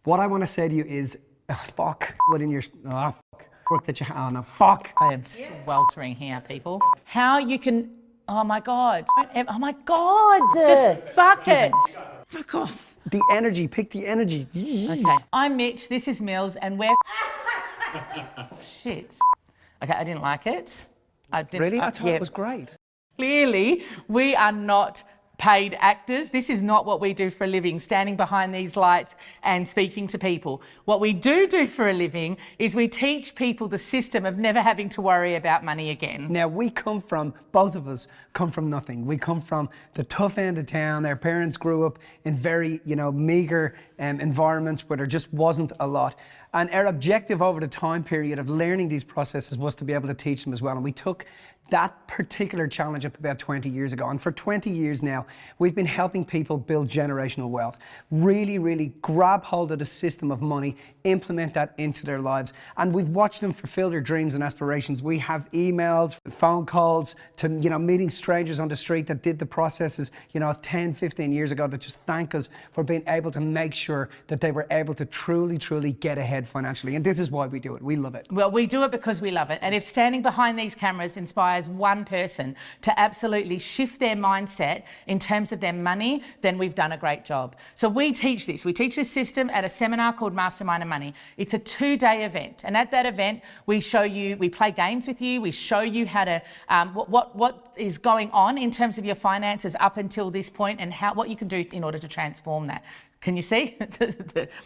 What I want to say to you is, fuck, what in your, fuck, work that you have on, fuck. I am sweltering here, people. How you can, oh my God. Oh my God. Just fuck it. Fuck off. The energy, pick the energy. Okay, I'm Mitch, this is Mills, and we're... Shit. Okay, I didn't like it. I didn't, Really? I thought it was great. Clearly, we are not paid actors. This is not what we do for a living, standing behind these lights and speaking to people. What we do for a living is we teach people the system of never having to worry about money again. Now, we come from, both of us come from nothing. We come from the tough end of town. Our parents grew up in very, meager environments where there just wasn't a lot. And our objective over the time period of learning these processes was to be able to teach them as well. And we took that particular challenge up about 20 years ago. And for 20 years now, we've been helping people build generational wealth. Really, really grab hold of the system of money, implement that into their lives. And we've watched them fulfill their dreams and aspirations. We have emails, phone calls to, meeting strangers on the street that did the processes, 10, 15 years ago that just thank us for being able to make sure that they were able to truly, truly get ahead financially. And this is why we do it. We love it. Well, we do it because we love it. And if standing behind these cameras inspires one person to absolutely shift their mindset in terms of their money, then we've done a great job. So we teach this. We teach this system at a seminar called Mastermind of Money. It's a 2-day event. And at that event, we show you, we play games with you. We show you how to, what is going on in terms of your finances up until this point and what you can do in order to transform that. Can you see?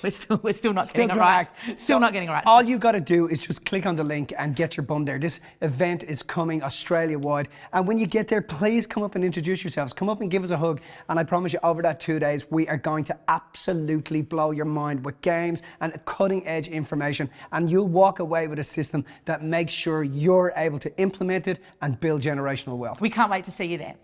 we're still not getting it right. Still not getting it right. All you got to do is just click on the link and get your bum there. This event is coming Australia-wide. And when you get there, please come up and introduce yourselves. Come up and give us a hug. And I promise you, over that 2 days, we are going to absolutely blow your mind with games and cutting-edge information. And you'll walk away with a system that makes sure you're able to implement it and build generational wealth. We can't wait to see you there.